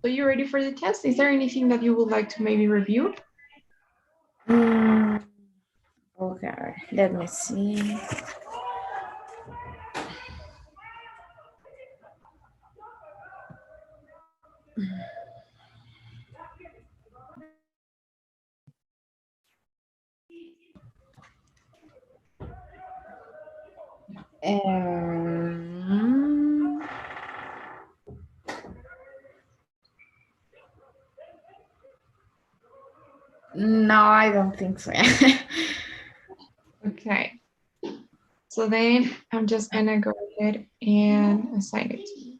So you ready for the test? Is there anything that you would like to maybe review? Okay, let me see. Um, no, I don't think so. Okay. So then I'm just gonna go ahead and assign it to you.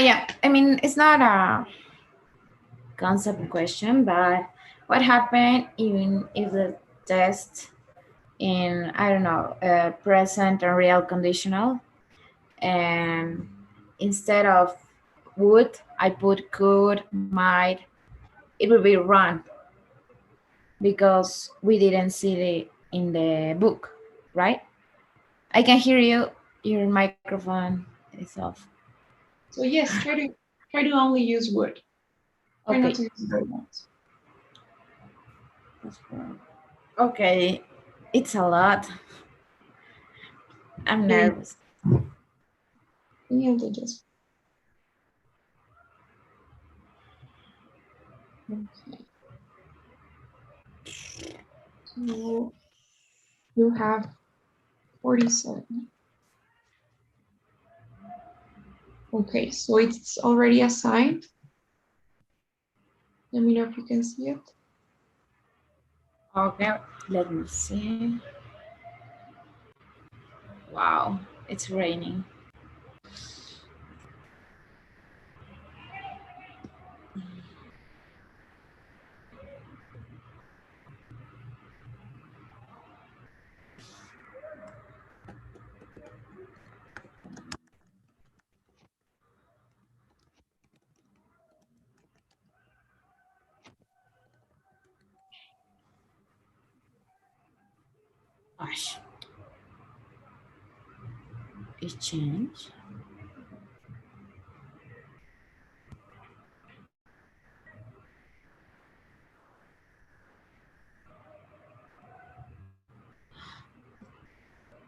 Yeah, I mean, it's not a concept question, but what happened even if the test in, I don't know, present and real conditional, and instead of would, I put could, might, it would be run because we didn't see it in the book, right? I can hear you. Your microphone is off. So yes, try to only use would. Try not Okay. to use the other ones. Okay. It's a lot. I'm Okay. nervous. Yeah, they just okay. So you have 47. Okay, so it's already assigned. Let me know if you can see it. Okay. Let me see. Wow. It's raining. Gosh. It changed.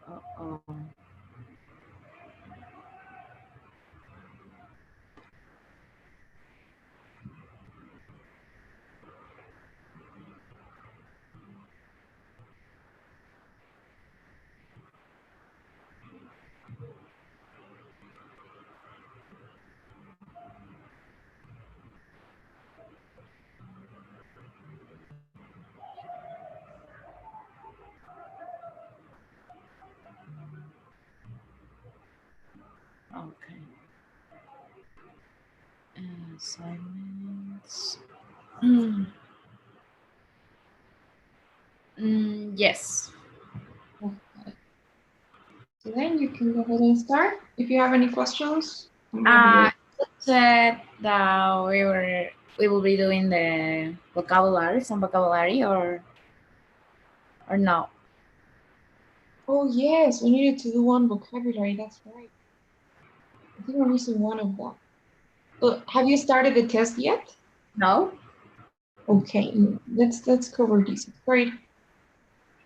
Uh-oh. Okay. Assignments. Mm. Yes. Okay. So then you can go ahead and start. If you have any questions, I'm gonna be ready. You said that we will be doing the vocabulary, some vocabulary, or no? Oh yes, we needed to do one vocabulary. That's right. I think we're missing one of them. Have you started the test yet? No. Okay, let's cover these. Great.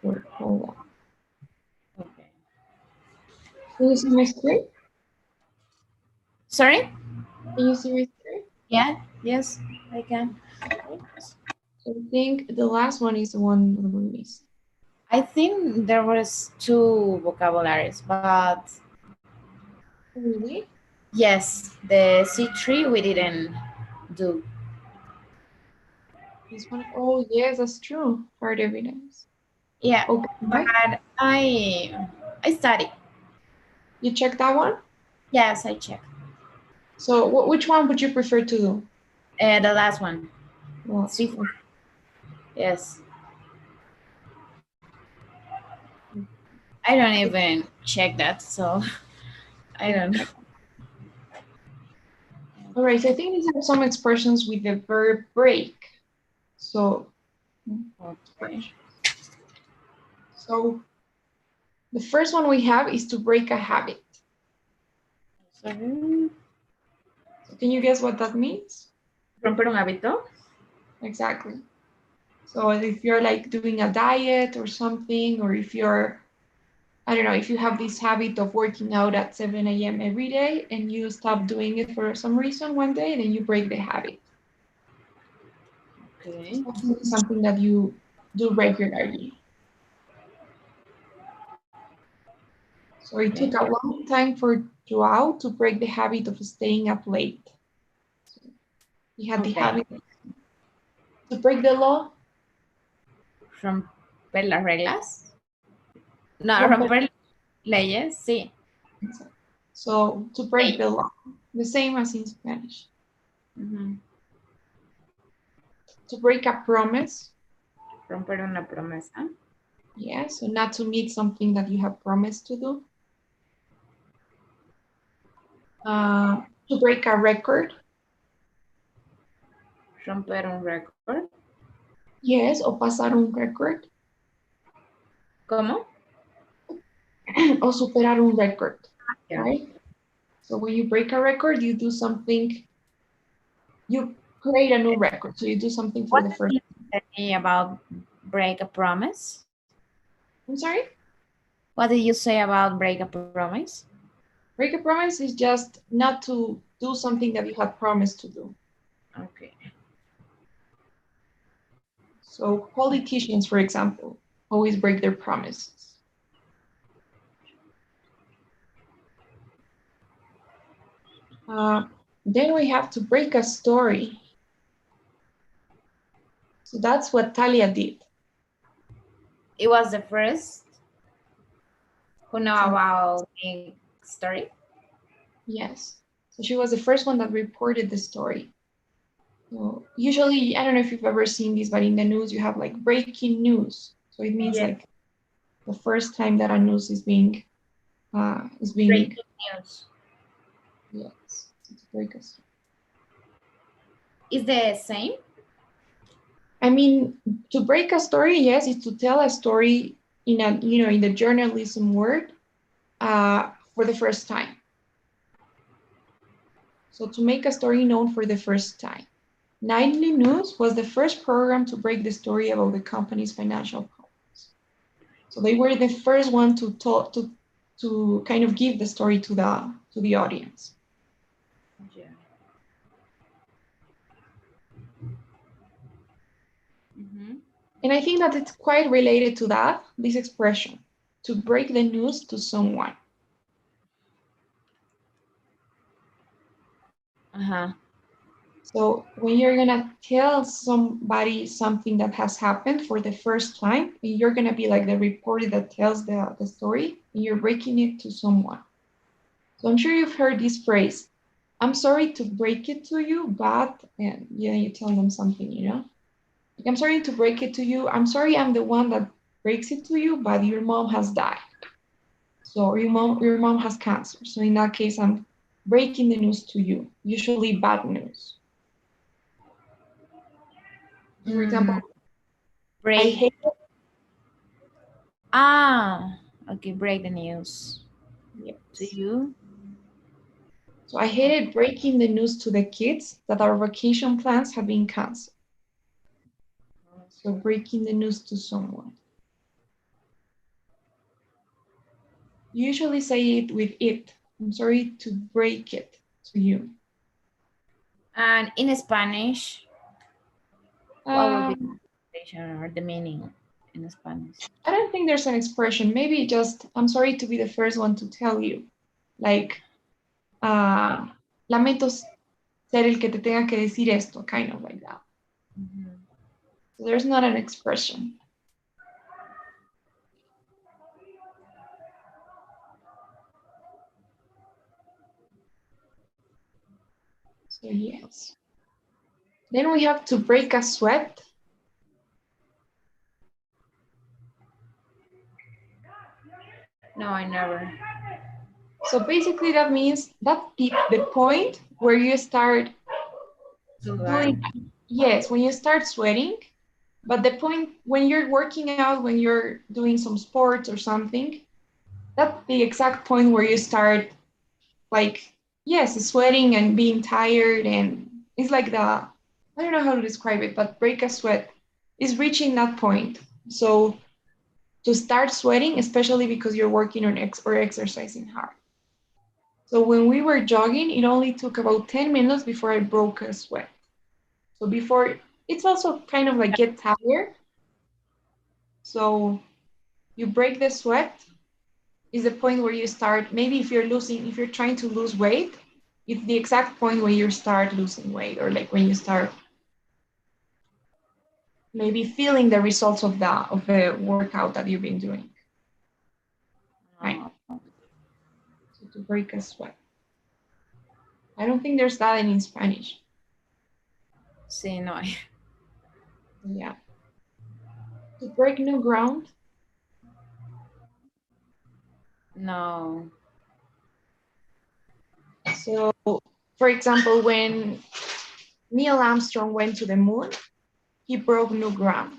Sure. Hold on. Okay. Can you see my screen? Sorry. Can you see my screen? Yeah. Yes, I can. So I think the last one is the one that we missed. I think there was two vocabularies, but Really? yes, the C3 we didn't do. This one? Oh yes, that's true. Hard evidence. Yeah, Okay. but I I study. You check that one? Yes, I check. So which one would you prefer to do? The last one. Well, C4. Yes. I don't even check that, so I don't know. all right, so I think these are some expressions with the verb break. So, Okay. so the first one we have is to break a habit. So, So can you guess what that means? romper un hábito. Exactly. So if you're like doing a diet or something, or if you're, I don't know, if you have this habit of working out at 7 a.m. every day and you stop doing it for some reason one day, then you break the habit. Okay. Something that you do regularly. So it Okay. took a long time for Joao to break the habit of staying up late. So he had the Okay. habit to break the law. Romper las reglas. No, Romper. romper leyes, sí. So to break Ley. the law, the same as in Spanish. To break a promise. Romper una promesa. Yeah, so not to meet something that you have promised to do. To break a record. Romper un récord. Yes, o pasar un record. ¿Cómo? O superar un record, Yeah. right? So when you break a record, you do something, you create a new record. So you do something for What the first. did you say about break a promise? I'm sorry? What did you say about break a promise? Break a promise is just not to do something that you had promised to do. Okay. So politicians, for example, always break their promises. Then we have to break a story. So that's what Talia did. It was the first who know So, about the story. yes. So she was the first one that reported the story. So usually, I don't know if you've ever seen this, but in the news you have like breaking news. So it means Yes. like the first time that a news is being Breaking news. yes, to break a story. Is the same? I mean, to break a story, yes, is to tell a story in a in the journalism word for the first time. So to make a story known for the first time. Nightly News was the first program to break the story about the company's financial problems. So they were the first one to talk to kind of give the story to the audience. Yeah. Mm-hmm. And I think that it's quite related to that, this expression, to break the news to someone. Uh-huh. So when you're gonna tell somebody something that has happened for the first time, you're gonna be like the reporter that tells the story, and you're breaking it to someone. So I'm sure you've heard this phrase, I'm sorry to break it to you, but, and you tell them something, Like, I'm sorry to break it to you. I'm sorry I'm the one that breaks it to you, but your mom has died. So your mom has cancer. So in that case, I'm breaking the news to you, usually bad news. For example, I Break. hate Ah, okay, break the news to yes. you. So I hated breaking the news to the kids that our vacation plans have been canceled. So breaking the news to someone. You usually say it with it. I'm sorry to break it to you. And in Spanish, what would be the Um, translation or the meaning in Spanish? I don't think there's an expression. Maybe just, I'm sorry to be the first one to tell you. Like, lamento ser el que te tenga que decir esto, kind of like that. Mm-hmm. So there's not an expression. So yes. Then we have to break a sweat. No, I never. So basically that means that's the point where you start doing, Sudar. yes, when you start sweating, but the point when you're working out, when you're doing some sports or something, that's the exact point where you start like, yes, sweating and being tired. And it's like I don't know how to describe it, but break a sweat is reaching that point. So to start sweating, especially because you're working on or exercising hard. So when we were jogging, it only took about 10 minutes before I broke a sweat. So before, it's also kind of like get tired. So you break the sweat is the point where you start, maybe if you're trying to lose weight, it's the exact point where you start losing weight, or like when you start maybe feeling the results of the workout that you've been doing. Right. Oh, So to break a sweat. I don't think there's that in Spanish. sí, no. Yeah. To break new ground. No. So, for example, when Neil Armstrong went to the moon, he broke new ground,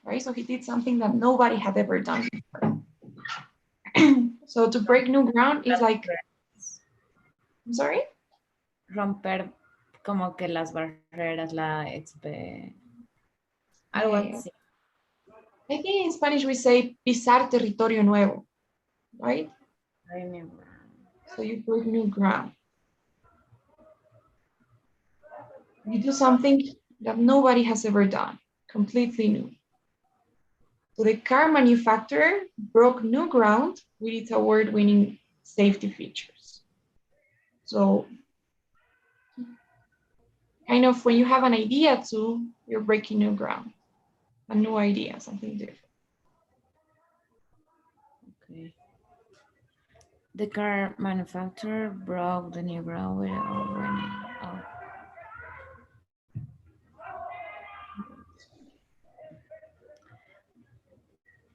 right? So he did something that nobody had ever done before. So to break new ground is like, I'm sorry? Romper como que las barreras, algo Yeah. así. I think in Spanish we say pisar territorio nuevo, right? I remember. So you break new ground. You do something that nobody has ever done, completely new. So the car manufacturer broke new ground with its award-winning safety features. So kind of when you have an idea too, you're breaking new ground, a new idea, something different. Okay. The car manufacturer broke the new ground with winning. Oh,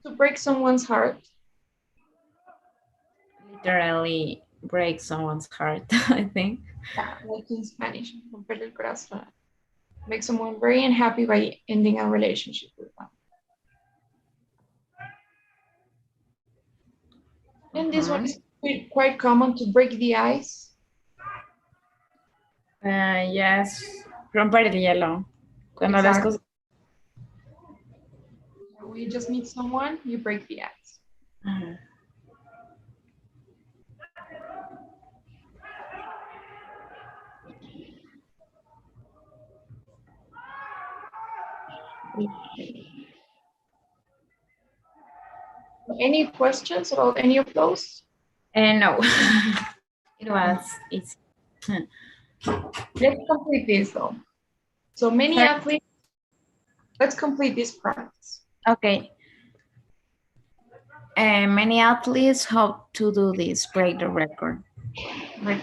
To break someone's heart, literally break someone's heart, I think. yeah, like in Spanish, romper el corazón. Make someone very unhappy by ending a relationship with them. And this one Uh-huh. is quite common, to break the ice. Yes, romper el hielo. Cuando las Exactly. cosas. When you just meet someone, you break the ice. Ajá. Any questions about any of those? No, it was easy. Let's complete this though. So many Sorry. athletes, let's complete this practice. Okay. Many athletes hope to do this, break the record. Right.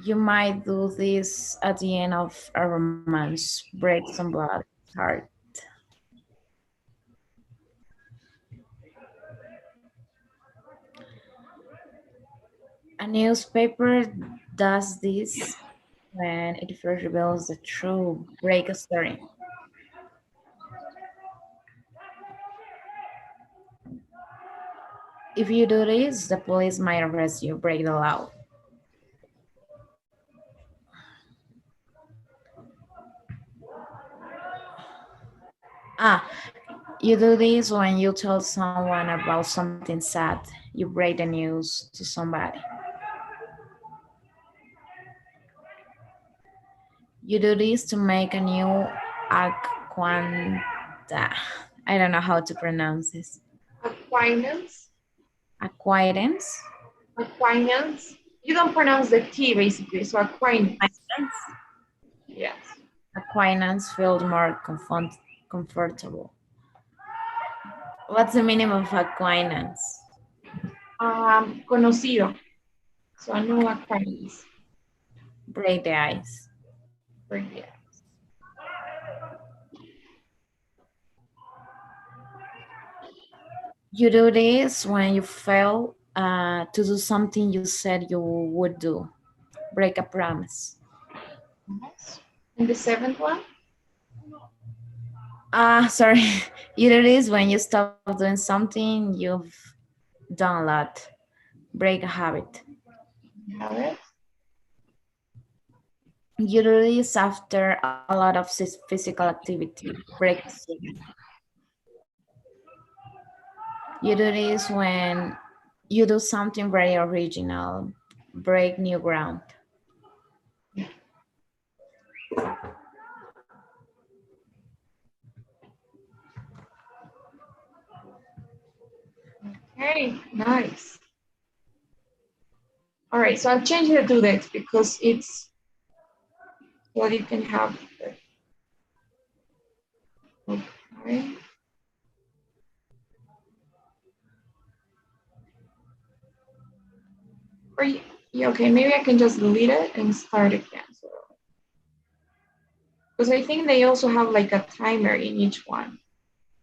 You might do this at the end of a romance, break some blood heart. A newspaper does this when it first reveals the truth, break a story. If you do this, the police might arrest you, break the law. Ah, you do this when you tell someone about something sad. You break the news to somebody. You do this to make a new acquaintance. I don't know how to pronounce this. Acquaintance. Acquaintance. Acquaintance. You don't pronounce the T basically, so acquaintance. Acquaintance. Yes. Acquaintance feels more comfortable. What's the meaning of acquaintance? Conocido. So I know acquaintance. Break the ice. Yeah. You do this when you fail to do something you said you would do. Break a promise. Nice. And the seventh one? Sorry. You do this when you stop doing something you've done a lot. Break a habit. Have it. You do this after a lot of physical activity. Break the cycle. You do this when you do something very original. Break new ground. Okay, nice. All right, so I'm changing the due date because it's what you can have. Okay. Or yeah, okay, maybe I can just delete it and start again. So, because I think they also have like a timer in each one. Not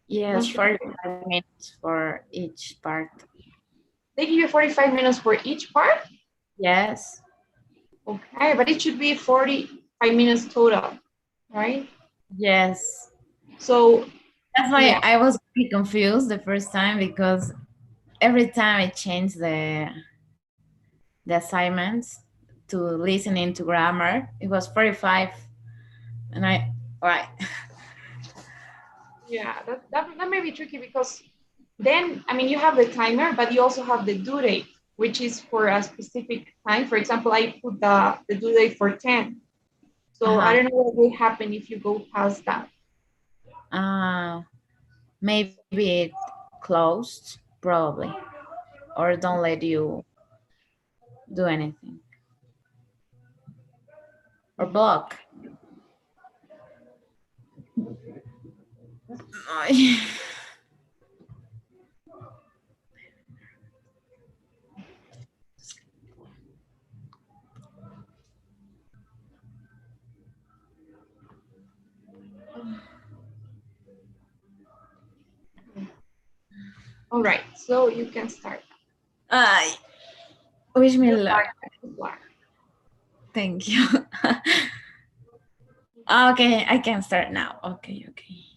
Yes, sure. 45 minutes for each part. They give you 45 minutes for each part? Yes. Okay, but it should be 45 minutes total, right? Yes. So, That's why yeah, I was pretty confused the first time because every time I changed the assignments to listening to grammar, it was 45 and I right. yeah, that may be tricky because then, I mean, you have the timer, but you also have the due date, which is for a specific time. For example, I put the due date for 10. So I Uh-huh. don't know what will happen if you go past that. Uh maybe it closed, probably. Or don't let you do anything. Or block. All right, so you can start. I wish me Good luck. luck. Good luck. Thank you. Okay, I can start now. Okay, okay.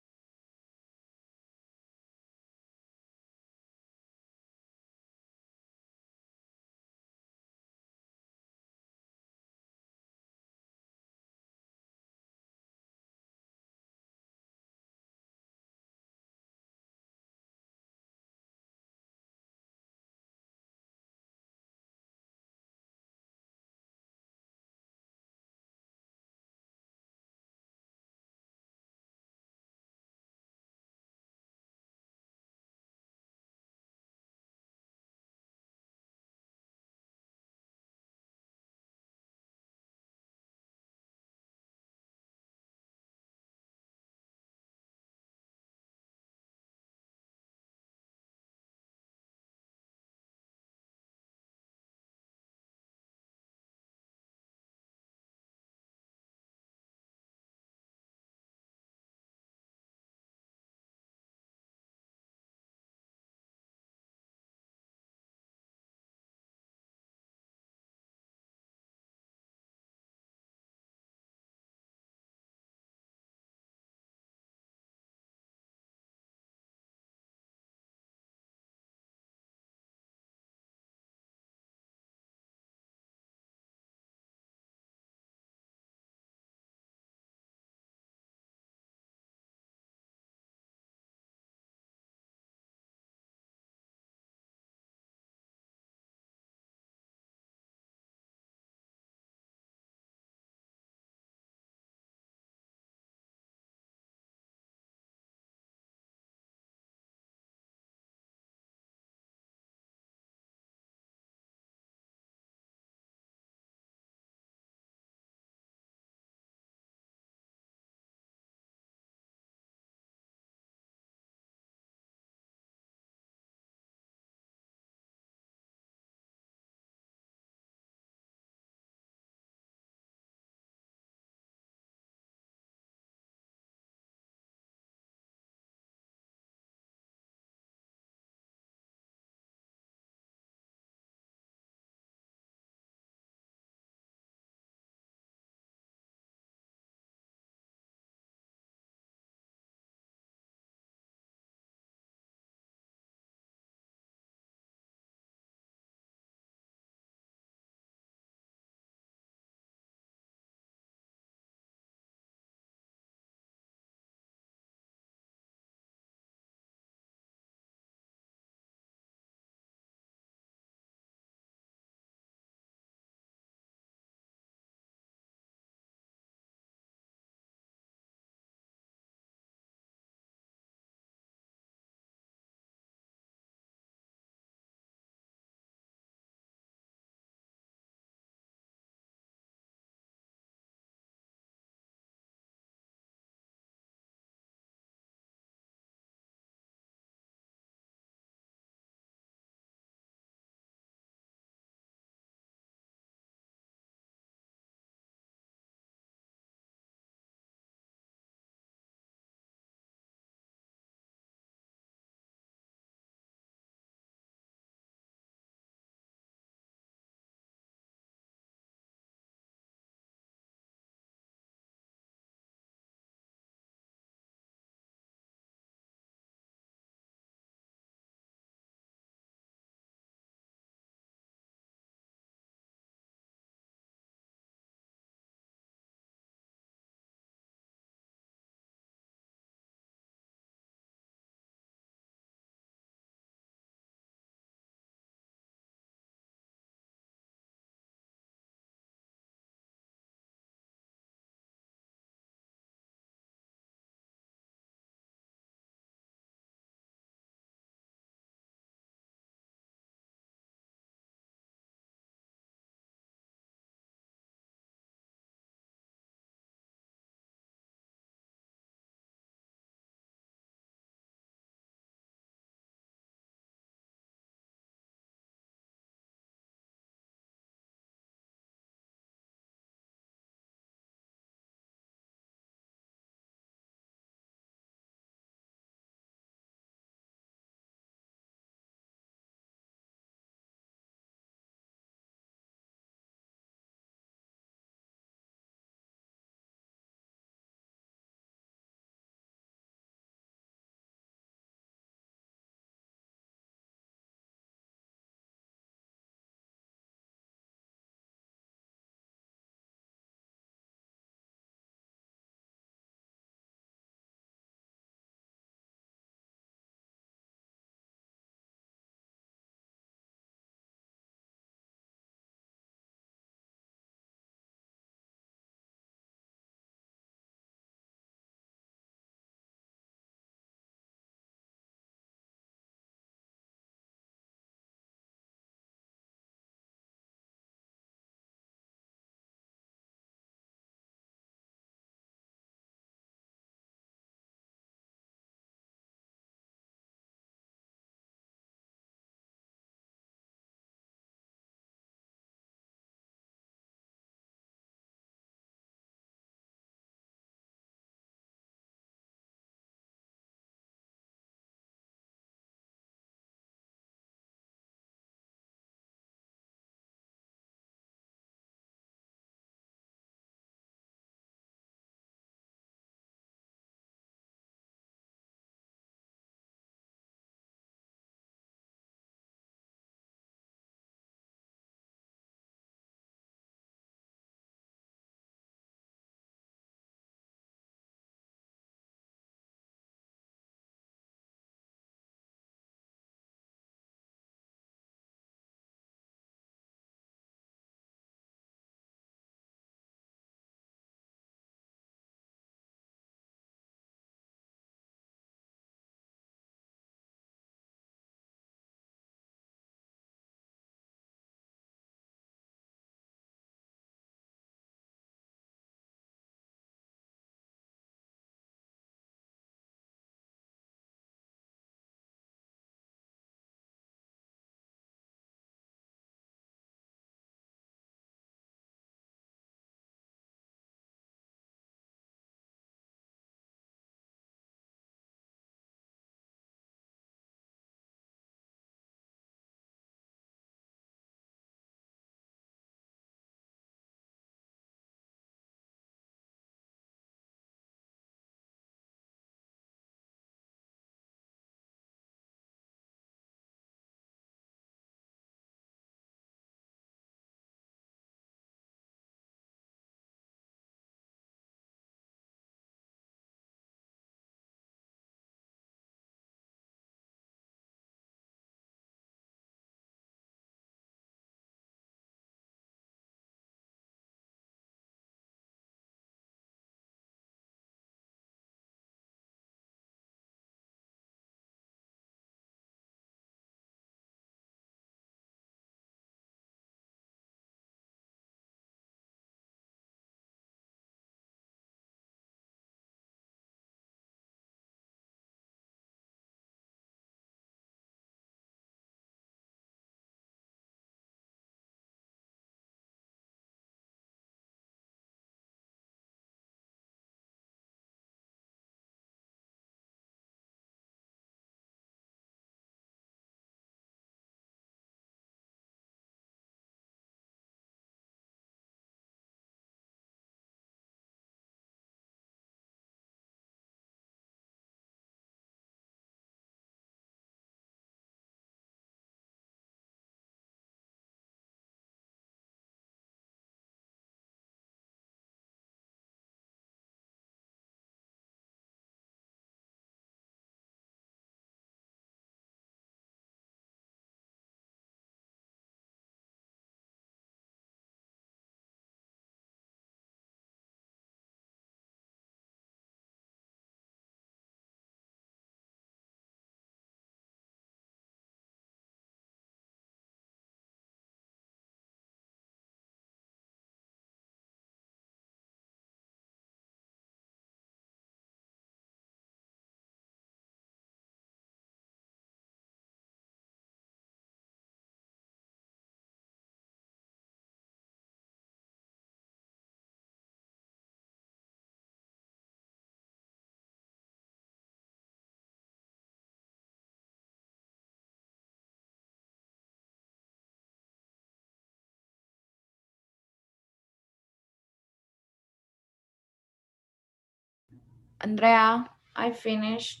Andrea, I finished.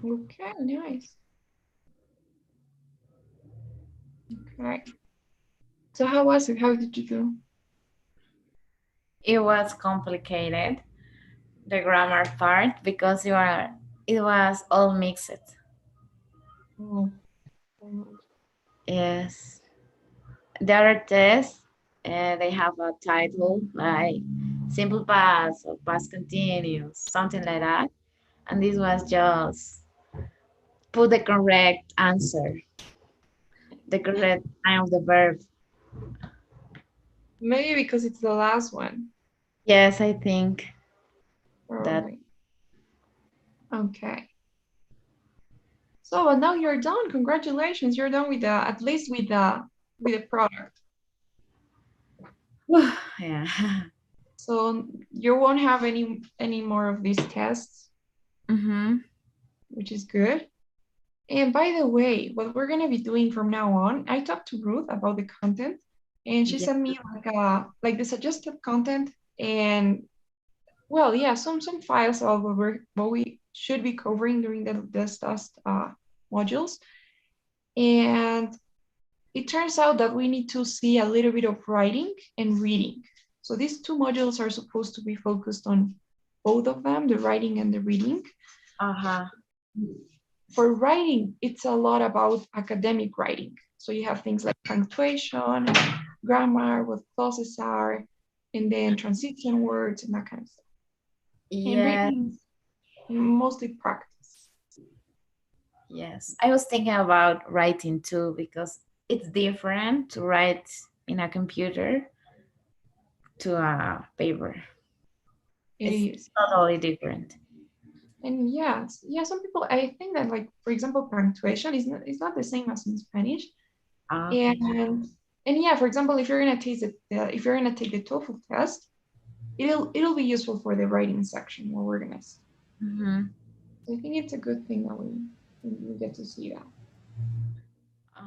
Okay, nice. Okay. So how was it? How did you do? It was complicated, the grammar part, because it was all mixed. Oh, Yes. The other tests, they have a title like simple past or past continuous, something like that. And this was just put the correct answer, the correct time of the verb. maybe because it's the last one. Yes, I think that. Probably. Okay. So, but now you're done. Congratulations. You're done with the at least with the product. Yeah. So you won't have any more of these tests, Mm-hmm. which is good. And by the way, what we're gonna be doing from now on, I talked to Ruth about the content, and she Yeah. sent me like the suggested content and well, yeah, some files of what we should be covering during this test modules. And it turns out that we need to see a little bit of writing and reading. So these two modules are supposed to be focused on both of them, the writing and the reading. Uh-huh. For writing, it's a lot about academic writing. So you have things like punctuation, grammar, what clauses are, and then transition words and that kind of stuff. And Yeah. reading, mostly practice. Yes. I was thinking about writing too because it's different to write in a computer to a paper. It It's is. totally different. And yeah, yeah, some people, I think that like, for example, punctuation is not the same as in Spanish. Okay. And and yeah, for example, if you're gonna if you're gonna take the TOEFL test, it'll be useful for the writing section where we're gonna see. Mm-hmm. So I think it's a good thing that we get to see that.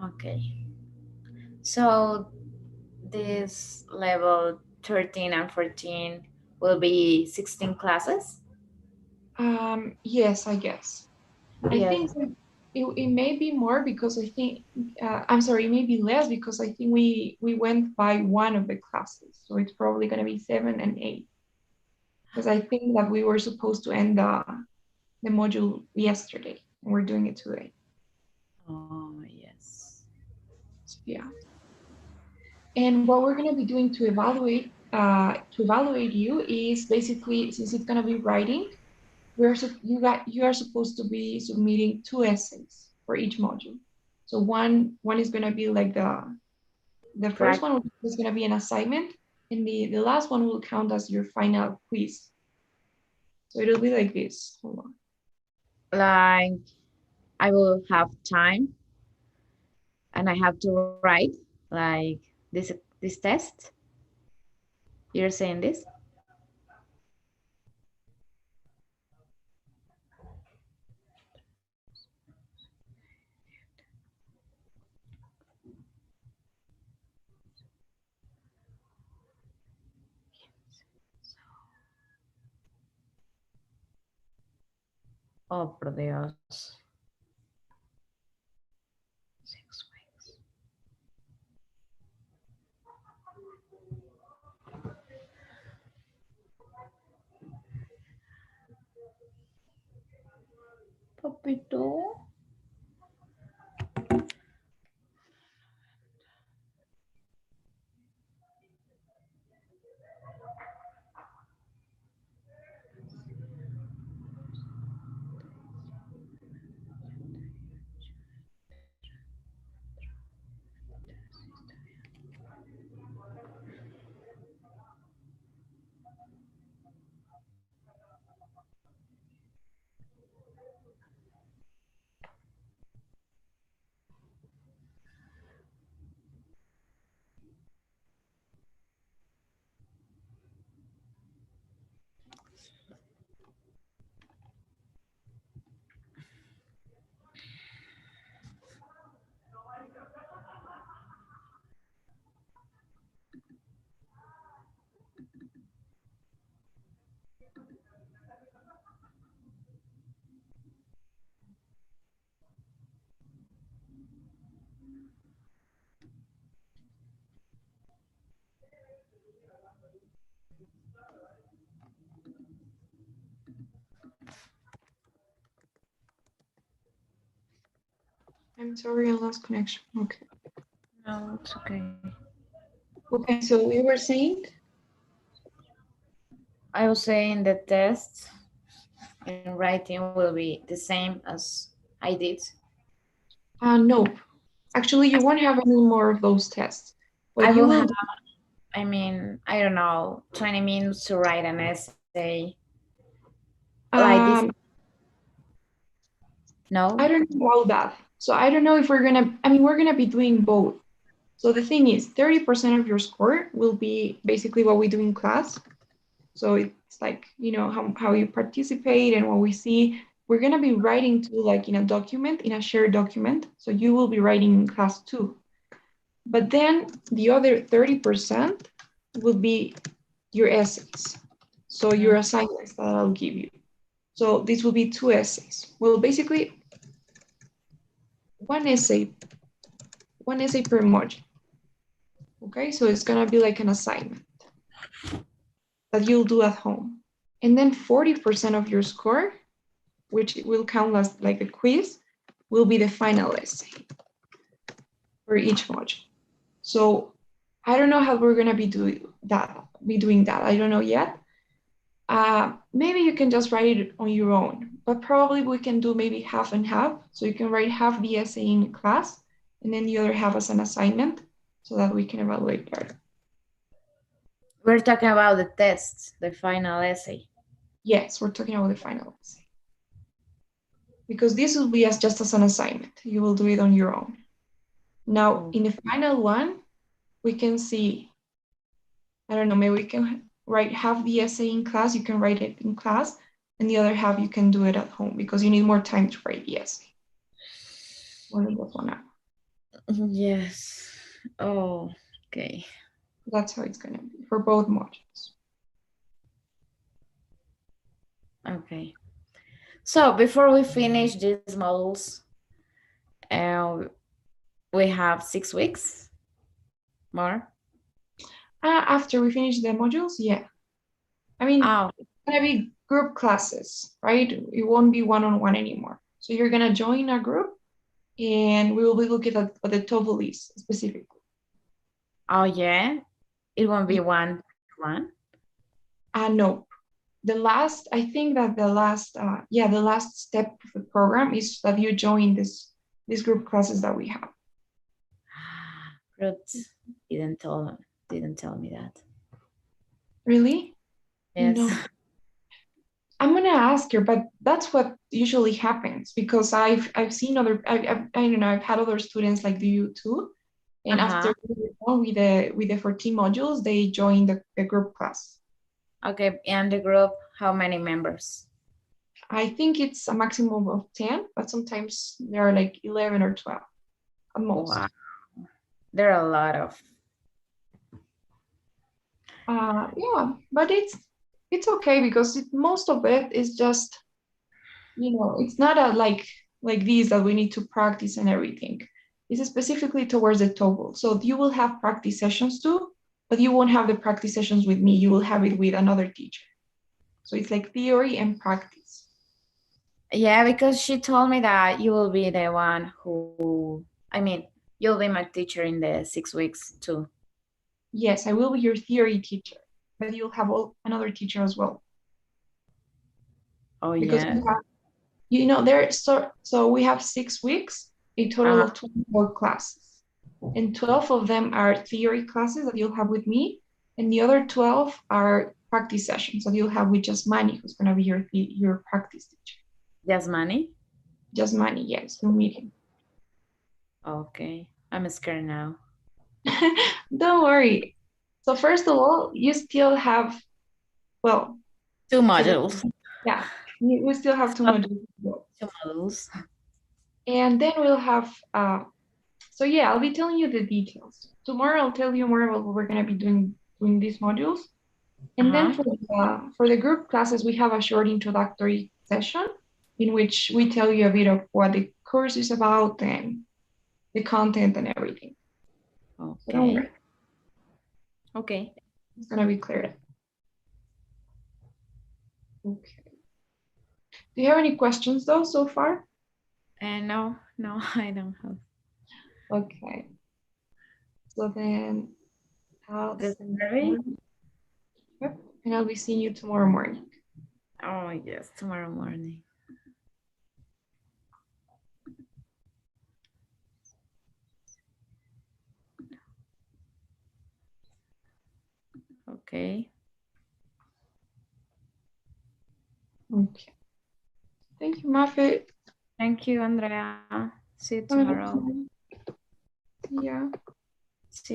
Okay. So this level 13 and 14 will be 16 classes? Yes, I guess. I think Yes. it may be more because I think I'm sorry, it may be less because I think we went by one of the classes, so it's probably gonna be 7 and 8. Because I think that we were supposed to end the module yesterday, and we're doing it today. Oh, yes. So yeah. And what we're going to be doing to evaluate you is basically since it's going to be writing, you are supposed to be submitting 2 essays for each module. So one is going to be like the first Practice. one is going to be an assignment, and the last one will count as your final quiz. So it'll be like this. Hold on. Like I will have time and I have to write like this test. You're saying this? Oh, por Dios. 6 weeks. Papito. I'm sorry, I lost connection. Okay. No, it's okay. Okay, so we were saying, I was saying the test in writing will be the same as I did. no, actually, you won't have any more of those tests. I What you will will have, do, I mean, I don't know, 20 minutes to write an essay like this. um, No? I don't know about that. So I don't know if we're gonna be doing both. So the thing is, 30% of your score will be basically what we do in class. So it's like, how you participate and what we see. We're gonna be writing to like in a document, in a shared document. So you will be writing in class too. But then the other 30% will be your essays. So your assignments that I'll give you. So this will be two essays. Well, basically one essay, one essay per module. Okay, so it's gonna be like an assignment that you'll do at home. And then 40% of your score, which will count as like a quiz, will be the final essay for each module. So I don't know how we're gonna be doing that. I don't know yet. Maybe you can just write it on your own, but probably we can do maybe half and half. So you can write half the essay in class and then the other half as an assignment so that we can evaluate better. We're talking about the test, the final essay. Yes, we're talking about the final essay. Because this will be just as an assignment. You will do it on your own. Now, in the final one, we can see, I don't know, maybe we can write half the essay in class. You can write it in class, and the other half you can do it at home because you need more time to write the essay. Only just 1 hour. Yes. Oh, okay. That's how it's going to be for both modules. Okay. So before we finish these modules, uh, we have 6 weeks more. After we finish the modules, yeah. I mean, Oh, it's going to be group classes, right? It won't be one-on-one anymore. So you're going to join a group and we will be looking at what the TOEFL is specifically. oh yeah, it won't be one. No, I think that the last step of the program is that you join these group classes that we have. Ruth didn't tell me that. Really? Yes. No. I'm gonna ask her, but that's what usually happens because I've seen I don't know, I've had other students like you too, and Uh-huh. after we're done with the 14 modules, they join the group class. Okay, and the group, how many members? I think it's a maximum of 10, but sometimes there are like 11 or 12 at most. Wow. There are a lot of. Yeah, but it's okay because most of it is just, it's not a like these that we need to practice and everything. It's specifically towards the TOEFL. So you will have practice sessions too, but you won't have the practice sessions with me. You will have it with another teacher. So it's like theory and practice. Yeah, because she told me that you will be the one who, I mean, you'll be my teacher in the 6 weeks too. Yes, I will be your theory teacher, but you'll have another teacher as well. Oh Because yeah. so we have 6 weeks, a total of 24 classes. And 12 of them are theory classes that you'll have with me, and the other 12 are practice sessions that you'll have with just Manny, who's going to be your practice teacher. Just money? Just Manny, yes, you'll meet him. Okay, I'm scared now. Don't worry. So first of all, you still have, well, 2 modules. yeah, we still have 2 modules to go. 2 modules. And then we'll have, so yeah, I'll be telling you the details. Tomorrow I'll tell you more about what we're going to be doing these modules. And then for the group classes, we have a short introductory session in which we tell you a bit of what the course is about and the content and everything. Okay. So don't worry. Okay. It's going to be clear. Okay. Do you have any questions though so far? No, I don't have. Okay. So then I'll send you. Yep. And I'll be seeing you tomorrow morning. Oh, yes, tomorrow morning. Okay. Okay. Thank you, Muffet. Thank you, Andrea. See you tomorrow. See ya. See